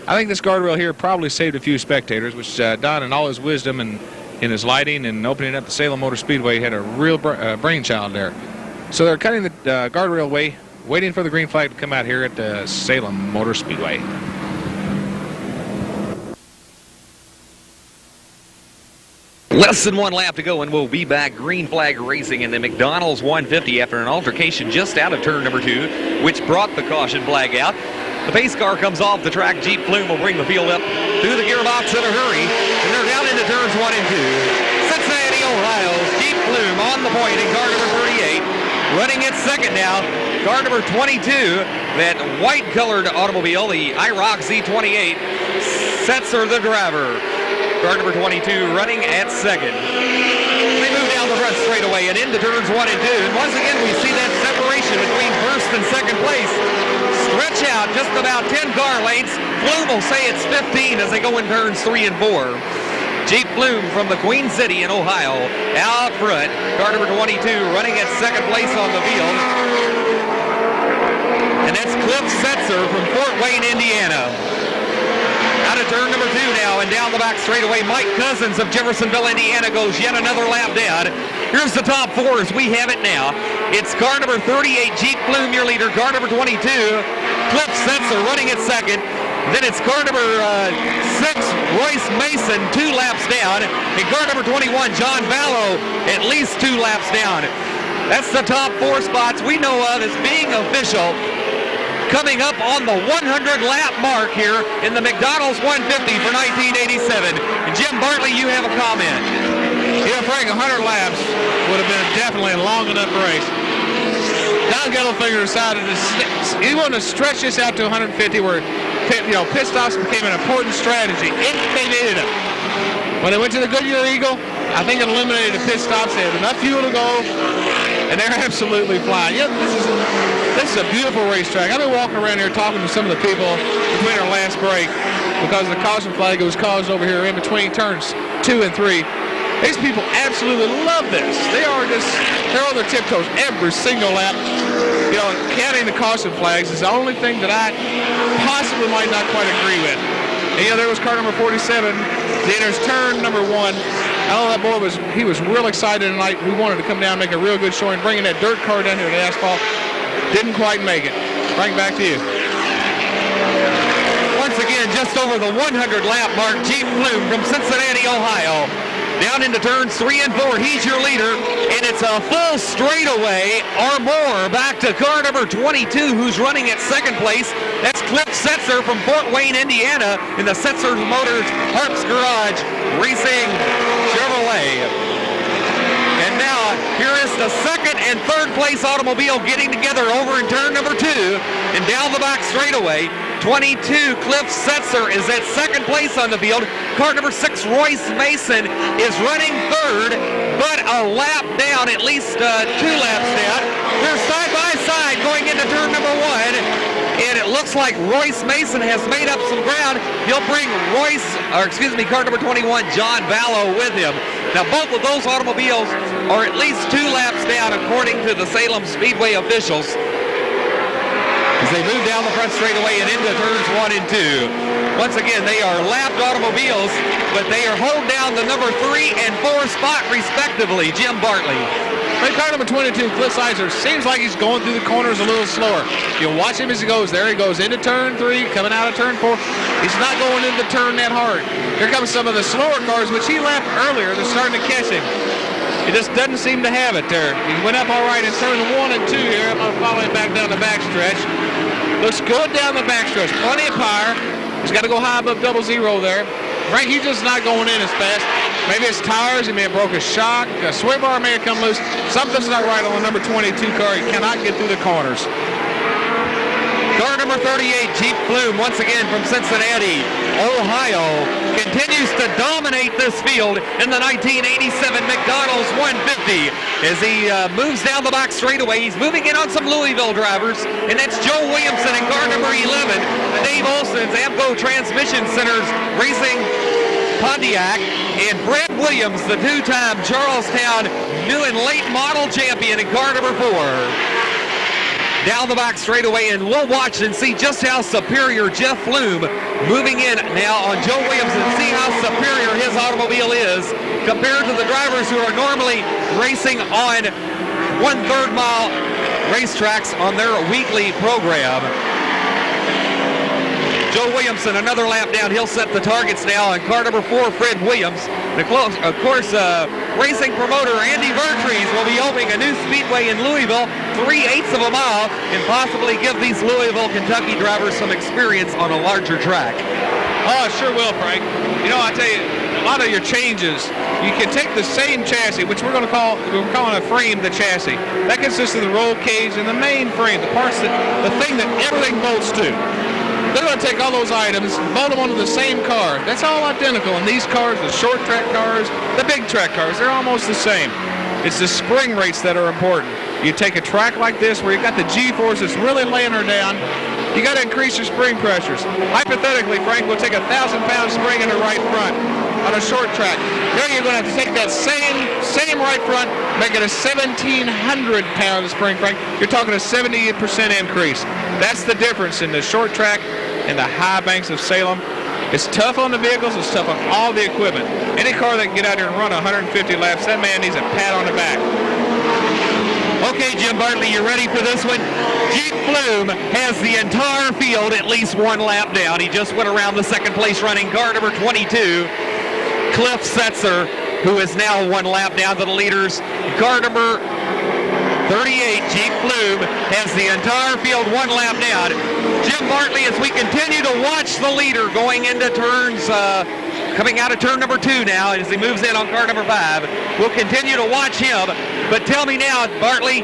I think this guardrail here probably saved a few spectators, which Don, in all his wisdom and in his lighting and opening up the Salem Motor Speedway, had a real brainchild there. So they're cutting the guardrail away, waiting for the green flag to come out here at the Salem Motor Speedway. Less than one lap to go, and we'll be back. Green flag racing in the McDonald's 150 after an altercation just out of turn number 2, which brought the caution flag out. The pace car comes off the track. Jeep Pflum will bring the field up through the gearbox in a hurry, and they're down into turns 1 and 2. Cincinnati, Ohio's Jeep Pflum on the point in car number 38. Running at second now, car number 22, that white-colored automobile, the IROC Z28. Setzer, the driver. Car number 22 running at second. They move down the front straightaway and into turns 1 and 2. And once again, we see that separation between first and second place stretch out just about 10 car lengths. Pflum will say it's 15 as they go in turns 3 and 4. Jeep Pflum from the Queen City in Ohio out front. Car number 22 running at second place on the field. And that's Cliff Setzer from Fort Wayne, Indiana. Out of turn number 2 now, and down the back straightaway, Mike Cousins of Jeffersonville, Indiana goes yet another lap down. Here's the top 4 as we have it now. It's car number 38, Jeep Pflum, your leader. Car number 22, Cliff Setzer running at second. Then it's car number 6, Royce Mason, 2 laps down. And car number 21, John Vallow, at least 2 laps down. That's the top 4 spots we know of as being official. Coming up on the 100-lap mark here in the McDonald's 150 for 1987. And Jim Bartley, you have a comment. Yeah, Frank, 100 laps would have been definitely a long enough race. Don Gettelfinger decided he wanted to stretch this out to 150 where pit stops became an important strategy. They needed it. When they went to the Goodyear Eagle, I think it eliminated the pit stops. They had enough fuel to go, and they're absolutely flying. Yeah, this is a beautiful racetrack. I've been walking around here talking to some of the people between our last break because of the caution flag that was caused over here in between turns 2 and 3. These people absolutely love this. They're on their tiptoes every single lap. Counting the caution flags is the only thing that I possibly might not quite agree with. And there was car number 47. There's turn number 1. I know that boy was real excited tonight. He wanted to come down and make a real good showing, bringing that dirt car down here to the asphalt. Didn't quite make it. Frank, back to you. Once again, just over the 100-lap mark, Jeep Pflum from Cincinnati, Ohio. Down into turns 3 and 4. He's your leader, and it's a full straightaway or more back to car number 22, who's running at second place. That's Cliff Setzer from Fort Wayne, Indiana, in the Setzer Motors Harps Garage Racing Chevrolet. And now, here is the second and third place automobile getting together over in turn number 2, and down the back straightaway. 22, Cliff Setzer is at second place on the field. Car number 6, Royce Mason, is running third, but a lap down, at least 2 laps down. They're side by side going into turn number 1, and it looks like Royce Mason has made up some ground. He'll bring car number 21, John Vallow, with him. Now, both of those automobiles are at least 2 laps down, according to the Salem Speedway officials, as they move down the front straightaway and into turns 1 and 2. Once again, they are lapped automobiles, but they are hold down the number 3 and 4 spot, respectively. Jim Bartley. Car number 22, Cliff Setzer, seems like he's going through the corners a little slower. You'll watch him as he goes. There he goes into turn 3, coming out of turn 4. He's not going into the turn that hard. Here comes some of the slower cars, which he lapped earlier. They're starting to catch him. He just doesn't seem to have it there. He went up all right in turns 1 and 2 here. I'm going to follow him back down the backstretch. Looks good down the backstretch. Plenty of power. He's got to go high above 00 there. Frank, he's just not going in as fast. Maybe his tires. He may have broke his shock. A sway bar may have come loose. Something's not right on the number 22 car. He cannot get through the corners. Car number 38, Jeep Pflum, once again from Cincinnati, Ohio, continues to dominate this field in the 1987 McDonald's 150 as he moves down the box straightaway. He's moving in on some Louisville drivers, and that's Joe Williamson in car number 11, Dave Olson's Amco Transmission Centers Racing Pontiac, and Brad Williams, the two-time Charlestown new and late model champion in car number 4. Down the box straightaway, and we'll watch and see just how superior Jeff Pflum moving in now on Joe Williamson. See how superior his automobile is compared to the drivers who are normally racing on 1/3 mile racetracks on their weekly program. Joe Williamson, another lap down. He'll set the targets now on car number 4, Fred Williams. And of course, racing promoter Andy Vertrees will be opening a new speedway in Louisville, 3/8 of a mile, and possibly give these Louisville, Kentucky drivers some experience on a larger track. Oh, it sure will, Frank. You know, I tell you, a lot of your changes, you can take the same chassis, which we're calling a frame, the chassis. That consists of the roll cage and the main frame, the thing that everything bolts to. They're going to take all those items, bolt them onto the same car. That's all identical. And these cars, the short track cars, the big track cars, they're almost the same. It's the spring rates that are important. You take a track like this where you've got the G-force that's really laying her down, you got to increase your spring pressures. Hypothetically, Frank, we'll take a 1,000-pound spring in the right front on a short track. There you're going to have to take that same right front, make it a 1,700-pound spring, Frank. You're talking a 78% increase. That's the difference in the short track and the high banks of Salem. It's tough on the vehicles. It's tough on all the equipment. Any car that can get out here and run 150 laps, that man needs a pat on the back. Okay, Jim Bartley, you ready for this one? Jeep Pflum has the entire field at least one lap down. He just went around the second place running car number 22, Cliff Setzer, who is now one lap down to the leaders. Car number 38, Jeep Pflum, has the entire field one lap down. Jim Bartley, as we continue to watch the leader going into turns, coming out of turn number 2 now as he moves in on car number 5, we'll continue to watch him. But tell me now, Bartley,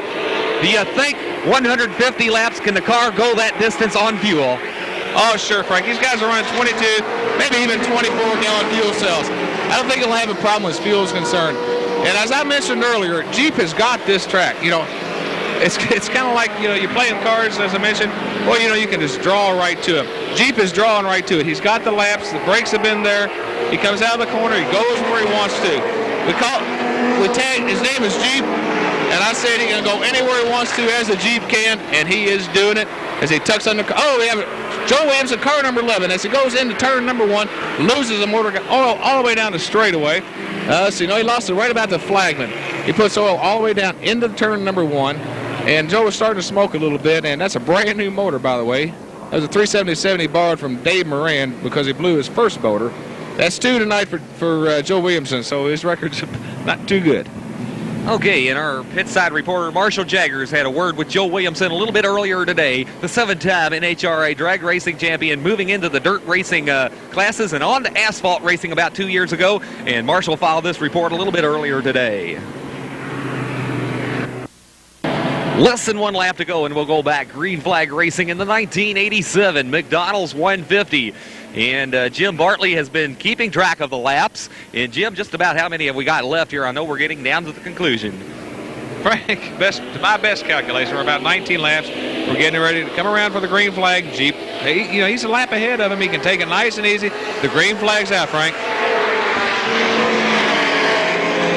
do you think 150 laps, can the car go that distance on fuel? Oh, sure, Frank. These guys are running 22, maybe even 24-gallon fuel cells. I don't think he'll have a problem as fuel is concerned. And as I mentioned earlier, Jeep has got this track. You know, it's kind of like, you know, you're playing cards, as I mentioned. Well, you know, you can just draw right to him. Jeep is drawing right to it. He's got the laps. The brakes have been there. He comes out of the corner. He goes where he wants to. We tag. His name is Jeep, and I said he can go anywhere he wants to as a Jeep can, and he is doing it as he tucks under. Oh, we have Joe Williamson, car number 11. As he goes into turn number 1, loses the motor oil all the way down the straightaway. So you know he lost it right about the flagman. He puts oil all the way down into turn number 1, and Joe was starting to smoke a little bit. And that's a brand new motor, by the way. That was a 377 he borrowed from Dave Moran because he blew his first motor. That's 2 tonight for Joe Williamson, so his record's not too good. Okay, and our pit side reporter Marshall Jaggers had a word with Joe Williamson a little bit earlier today, the 7-time NHRA drag racing champion, moving into the dirt racing classes and on to asphalt racing about 2 years ago. And Marshall filed this report a little bit earlier today. Less than one lap to go, and we'll go back. Green flag racing in the 1987 McDonald's 150. And Jim Bartley has been keeping track of the laps. And Jim, just about how many have we got left here? I know we're getting down to the conclusion. Frank, my best calculation, we're about 19 laps. We're getting ready to come around for the green flag. Jeep, he's a lap ahead of him. He can take it nice and easy. The green flag's out, Frank.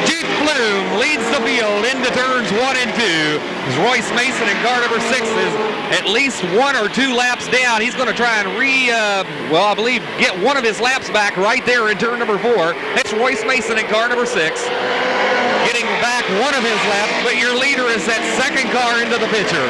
Jeep Pflum leads the field into turns 1 and 2. As Royce Mason in car number 6 is at least 1 or 2 laps down. He's going to try and I believe get one of his laps back right there in turn number 4. That's Royce Mason in car number 6. Getting back one of his laps, but your leader is that second car into the picture.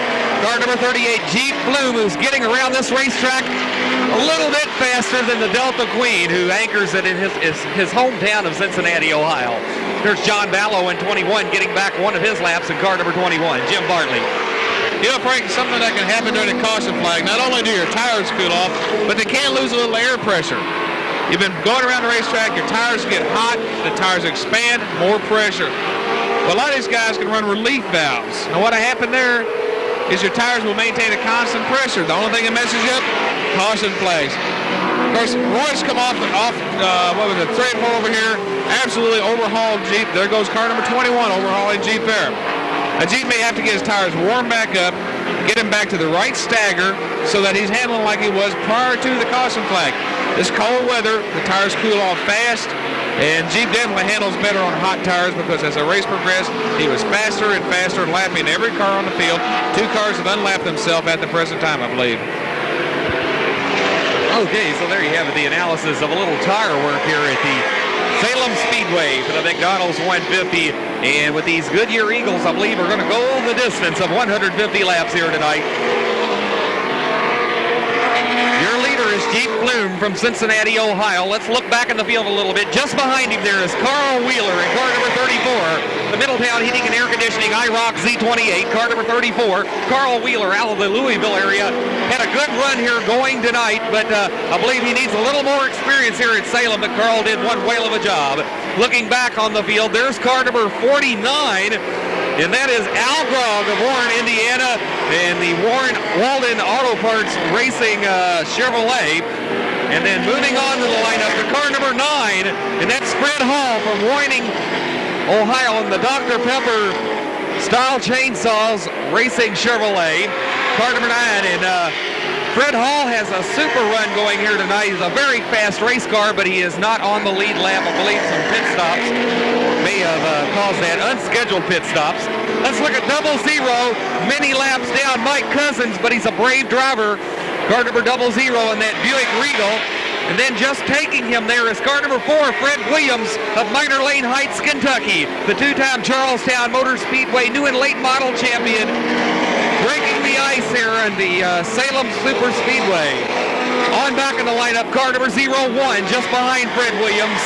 Car number 38, Jeep Pflum, who's getting around this racetrack a little bit faster than the Delta Queen, who anchors it in his hometown of Cincinnati, Ohio. There's John Ballo in 21 getting back one of his laps in car number 21, Jim Bartley. You know, Frank, something that can happen during a caution flag. Not only do your tires cool off, but they can lose a little air pressure. You've been going around the racetrack, your tires get hot, the tires expand, more pressure. But a lot of these guys can run relief valves. Now what happened there is your tires will maintain a constant pressure. The only thing that messes you up, caution flags. Of course, Roy's come off what was it, 3 and 4 over here. Absolutely overhauled Jeep. There goes car number 21, overhauling Jeep there. A Jeep may have to get his tires warmed back up, get him back to the right stagger so that he's handling like he was prior to the caution flag. This cold weather, the tires cool off fast, and Jeep definitely handles better on hot tires because as the race progressed, he was faster and faster, lapping every car on the field. 2 cars have unlapped themselves at the present time, I believe. Okay, so there you have it, the analysis of a little tire work here at the Salem Speedway for the Mcdonalds 150. And with these Goodyear Eagles, I believe, are going to go the distance of 150 laps here tonight. Your leader is Jeep Pflum from Cincinnati, Ohio. Let's look back in the field a little bit. Just behind him there is Carl Wheeler in car number 34. The Middletown Heating and Air Conditioning IROC Z28, car number 34. Carl Wheeler out of the Louisville area. Had a good run here going tonight, but I believe he needs a little more experience here at Salem, but Carl did one whale of a job. Looking back on the field, there's car number 49, and that is Al Grog of Warren, Indiana, and the Walden Auto Parts Racing Chevrolet. And then moving on to the lineup, the car number 9, and that's Fred Hall from Roining, Ohio, and the Dr. Pepper Style Chainsaws Racing Chevrolet. Car number 9, and Fred Hall has a super run going here tonight. He's a very fast race car, but he is not on the lead lap. I believe some pit stops may have caused that. Unscheduled pit stops. Let's look at 00, many laps down Mike Cousins, but he's a brave driver. Car number 00 in that Buick Regal. And then just taking him there is car number 4, Fred Williams of Minor Lane Heights, Kentucky. The 2-time Charlestown Motor Speedway new and late model champion. Breaking the ice here in the Salem Super Speedway. On back in the lineup, car number 01, just behind Fred Williams.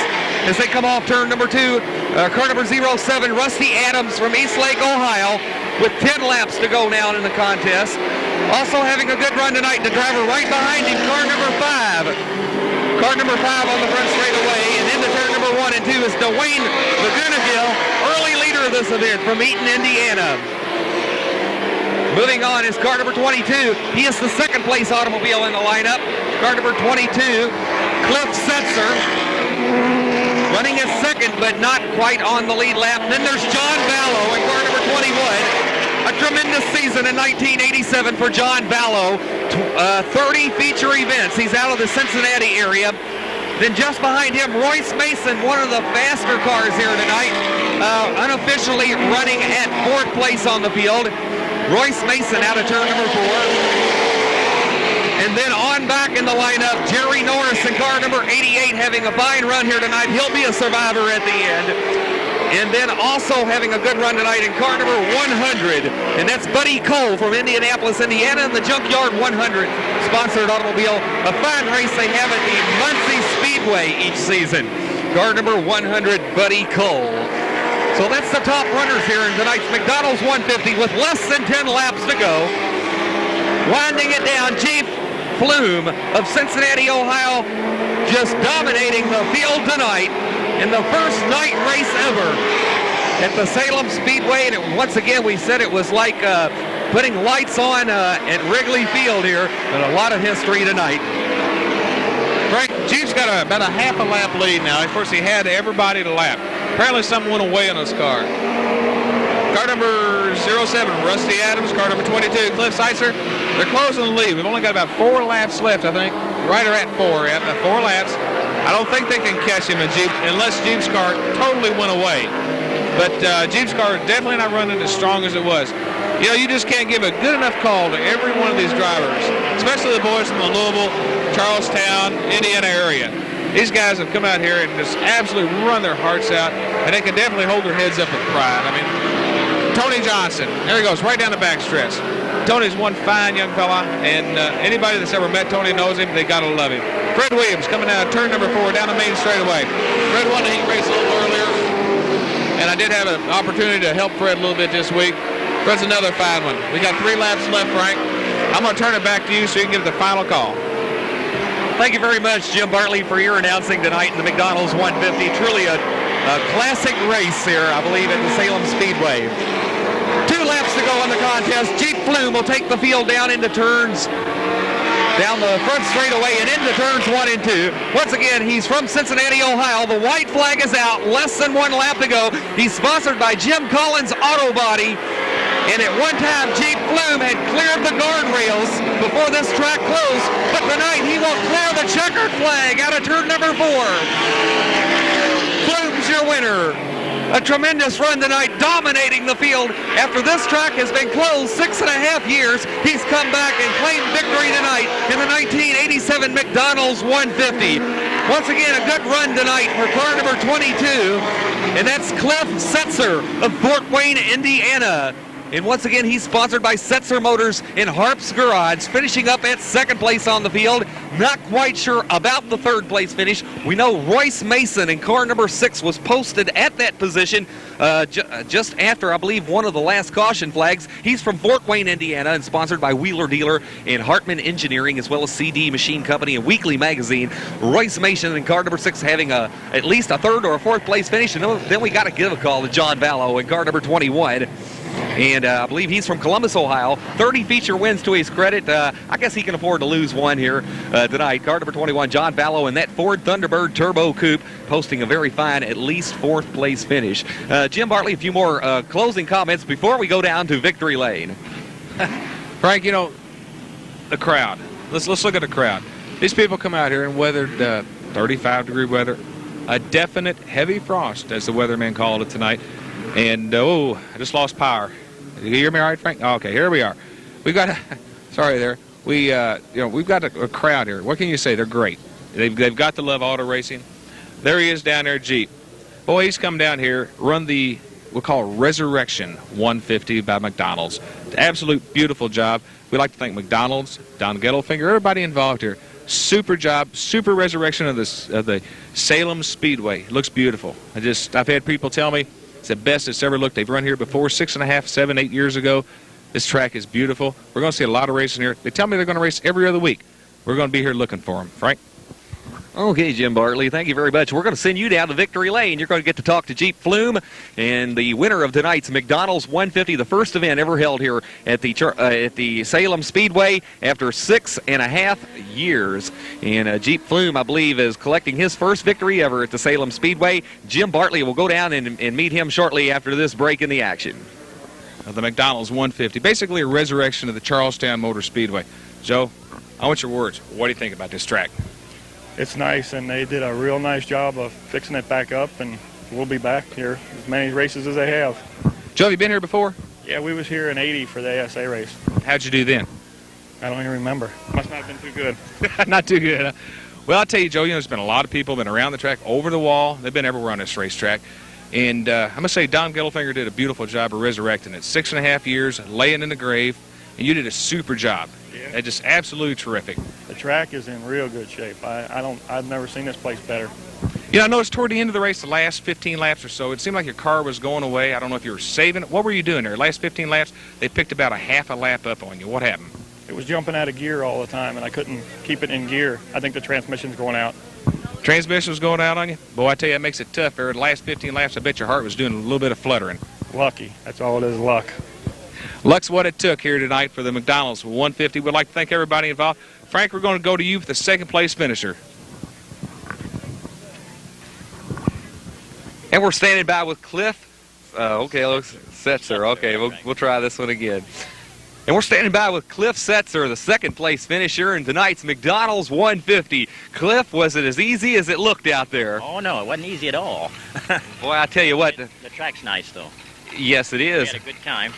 As they come off turn number 2, car number 07, Rusty Adams from Eastlake, Ohio, with 10 laps to go now in the contest. Also having a good run tonight, the driver right behind him, car number 5. Car number 5 on the front straightaway, and into turn number 1 and 2 is Dwayne Lagunagill, early leader of this event from Eaton, Indiana. Moving on is car number 22. He is the second place automobile in the lineup. Car number 22, Cliff Setzer, running as second, but not quite on the lead lap. Then there's John Vallow in car number 21. A tremendous season in 1987 for John Vallow. 30 feature events. He's out of the Cincinnati area. Then just behind him, Royce Mason, one of the faster cars here tonight, unofficially running at 4th place on the field. Royce Mason out of turn number 4. And then on back in the lineup, Jerry Norris in car number 88 having a fine run here tonight. He'll be a survivor at the end. And then also having a good run tonight in car number 100. And that's Buddy Cole from Indianapolis, Indiana, and the Junkyard 100 sponsored automobile. A fine race they have at the Muncie Speedway each season. Car number 100, Buddy Cole. So that's the top runners here in tonight's McDonald's 150 with less than 10 laps to go. Winding it down, Jeep Pflum of Cincinnati, Ohio, just dominating the field tonight in the first night race ever at the Salem Speedway. And once again, we said it was like putting lights on at Wrigley Field here, but a lot of history tonight. Frank, Jeep's got about a half a lap lead now. Of course, he had everybody to lap. Apparently something went away on his car. Car number 07, Rusty Adams. Car number 22, Cliff Seitzer. They're closing the lead. We've only got about 4 laps left, I think. Right at 4, yeah, 4 laps. I don't think they can catch him in Jeep unless Jeep's car totally went away. But Jeep's car is definitely not running as strong as it was. You know, you just can't give a good enough call to every one of these drivers, especially the boys from the Louisville, Charlestown, Indiana area. These guys have come out here and just absolutely run their hearts out, and they can definitely hold their heads up with pride. I mean, Tony Johnson, there he goes, right down the backstretch. Tony's one fine young fella, and anybody that's ever met Tony knows him. They gotta love him. Fred Williams coming down turn number 4 down the main straightaway. Fred won the heat race a little earlier, and I did have an opportunity to help Fred a little bit this week. Fred's another fine one. We got 3 laps left, Frank. I'm gonna turn it back to you so you can give the final call. Thank you very much, Jim Bartley, for your announcing tonight in the McDonald's 150. Truly a classic race here, I believe, at the Salem Speedway. 2 laps to go in the contest. Jeep Pflum will take the field down into turns, down the front straightaway and into turns 1 and 2. Once again, he's from Cincinnati, Ohio. The white flag is out. Less than 1 lap to go. He's sponsored by Jim Collins Auto Body. And at one time, Jeep Pflum had cleared the guardrails before this track closed. But tonight, he will clear the checkered flag out of turn number 4. Pflum's your winner. A tremendous run tonight, dominating the field. After this track has been closed 6.5 years, he's come back and claimed victory tonight in the 1987 McDonald's 150. Once again, a good run tonight for car number 22, and that's Cliff Setzer of Fort Wayne, Indiana. And once again, he's sponsored by Setzer Motors in Harp's Garage, finishing up at 2nd place on the field. Not quite sure about the 3rd place finish. We know Royce Mason in car number 6 was posted at that position just after, I believe, one of the last caution flags. He's from Fort Wayne, Indiana, and sponsored by Wheeler Dealer and Hartman Engineering, as well as CD Machine Company and Weekly Magazine. Royce Mason in car number 6 having at least a 3rd or a 4th place finish. And then we got to give a call to John Vallow in car number 21. And I believe he's from Columbus, Ohio. 30 feature wins to his credit. I guess he can afford to lose one here tonight. Car number 21, John Vallow, in that Ford Thunderbird Turbo Coupe, posting a very fine, at least 4th place finish. Jim Bartley, a few more closing comments before we go down to Victory Lane. Frank, you know, the crowd. Let's look at the crowd. These people come out here and weathered 35-degree weather, a definite heavy frost, as the weatherman called it tonight. And, I just lost power. Did you hear me all right, Frank? Okay, here we are. We've got, sorry there. We've got a crowd here. What can you say? They're great. They've got to love auto racing. There he is down there, Jeep. Boy, he's come down here, run the, we'll call it Resurrection 150 by McDonald's. Absolute beautiful job. We'd like to thank McDonald's, Don Gettelfinger, everybody involved here. Super job, super resurrection of the Salem Speedway. It looks beautiful. I've had people tell me, it's the best it's ever looked. They've run here before 6.5, 7, 8 years ago. This track is beautiful. We're going to see a lot of racing here. They tell me they're going to race every other week. We're going to be here looking for them. Frank? Okay, Jim Bartley, thank you very much. We're going to send you down to Victory Lane. You're going to get to talk to Jeep Pflum and the winner of tonight's McDonald's 150, the first event ever held here at the Salem Speedway after 6.5 years. And Jeep Pflum, I believe, is collecting his first victory ever at the Salem Speedway. Jim Bartley will go down and meet him shortly after this break in the action. The McDonald's 150, basically a resurrection of the Charlestown Motor Speedway. Joe, I want your words. What do you think about this track? It's nice, and they did a real nice job of fixing it back up, and we'll be back here as many races as they have. Joe, have you been here before? Yeah, we was here in '80 for the ASA race. How'd you do then? I don't even remember. Must not have been too good. Not too good, huh? Well, I'll tell you, Joe, there's been a lot of people been around the track, over the wall. They've been everywhere on this racetrack. And I'm going to say Don Gettelfinger did a beautiful job of resurrecting it. 6.5 years, laying in the grave, and you did a super job. Yeah. Just absolutely terrific. The track is in real good shape. I've never seen this place better. I noticed toward the end of the race, the last 15 laps or so, it seemed like your car was going away. I don't know if you were saving it. What were you doing there? Last 15 laps, they picked about a half a lap up on you. What happened? It was jumping out of gear all the time, and I couldn't keep it in gear. I think the transmission's going out. Transmission was going out on you? Boy, I tell you, that makes it tough. There, the last 15 laps, I bet your heart was doing a little bit of fluttering. Lucky. That's all it is, luck. Luck's what it took here tonight for the McDonald's 150. We'd like to thank everybody involved. Frank, we're going to go to you for the 2nd place finisher. And we're standing by with Cliff. Okay, looks Setzer. Okay, we'll try this one again. And we're standing by with Cliff Setzer, the 2nd place finisher in tonight's McDonald's 150. Cliff, was it as easy as it looked out there? Oh, no, it wasn't easy at all. Boy, I tell you what. The track's nice, though. Yes, it is. We had a good time.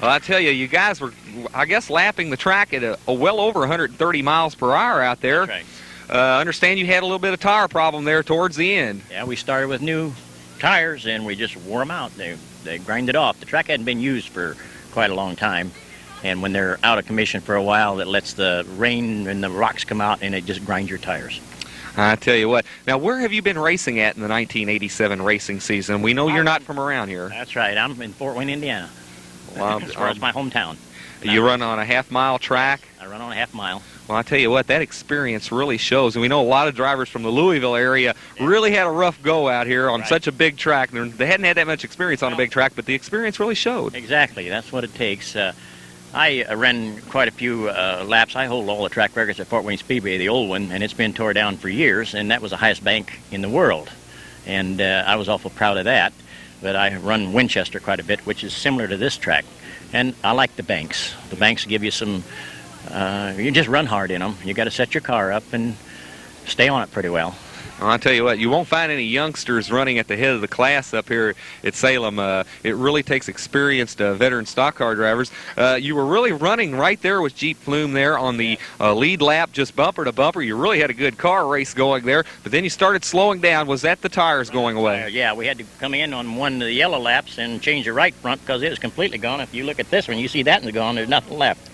Well, I tell you, you guys were, I guess, lapping the track at a well over 130 miles per hour out there. That's right. I understand you had a little bit of tire problem there towards the end. Yeah, we started with new tires, and we just wore them out. They grinded off. The track hadn't been used for quite a long time. And when they're out of commission for a while, it lets the rain and the rocks come out, and it just grinds your tires. I tell you what. Now, where have you been racing at in the 1987 racing season? We know you're not from around here. That's right. I'm in Fort Wayne, Indiana. Well, as far as my hometown. You run on a half-mile track? I run on a half mile. Well, I tell you what, that experience really shows. And we know a lot of drivers from the Louisville area really had a rough go out here on such a big track. They hadn't had that much experience on a big track, but the experience really showed. Exactly. That's what it takes. I ran quite a few laps. I hold all the track records at Fort Wayne Speedway, the old one, and it's been tore down for years, and that was the highest bank in the world. And I was awful proud of that. But I run Winchester quite a bit, which is similar to this track. And I like the banks. The banks give you some, you just run hard in them. You got to set your car up and stay on it pretty well. Well, I'll tell you what, you won't find any youngsters running at the head of the class up here at Salem. It really takes experienced veteran stock car drivers. You were really running right there with Jeep Pflum there on the lead lap, just bumper to bumper. You really had a good car race going there, but then you started slowing down. Was that the tires going away? Yeah, we had to come in on one of the yellow laps and change the right front because it was completely gone. If you look at this one, you see that one's gone. There's nothing left.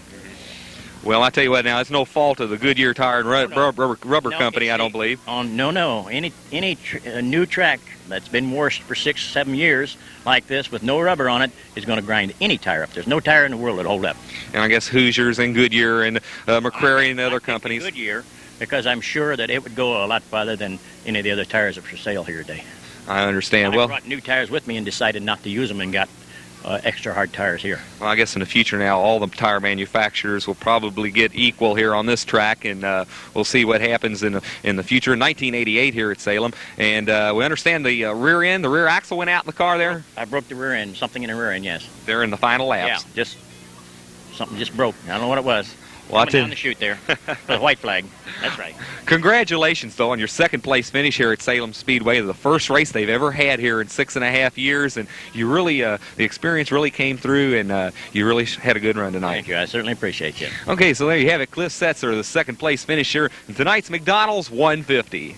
Well, I tell you what, now it's no fault of the Goodyear Tire and Rubber Company, I don't believe. No. Any new track that's been washed for 6-7 years like this with no rubber on it is going to grind any tire up. There's no tire in the world that'll hold up. And I guess Hoosiers and Goodyear and McCrary and other companies. Goodyear, because I'm sure that it would go a lot farther than any of the other tires that are for sale here today. I understand. I brought new tires with me and decided not to use them and got extra hard tires here. Well, I guess in the future now, all the tire manufacturers will probably get equal here on this track, and we'll see what happens in the future. 1988 here at Salem, and we understand the rear end, the rear axle went out in the car there? I broke the rear end, something in the rear end, yes. They're in the final laps. Yeah, something just broke. I don't know what it was. Well, Coming down the chute there. The white flag. That's right. Congratulations, though, on your second place finish here at Salem Speedway. The first race they've ever had here in 6.5 years, and you really, the experience really came through, and you really had a good run tonight. Thank you. I certainly appreciate you. Okay, so there you have it. Cliff Setzer, the second place finisher in tonight's McDonald's 150.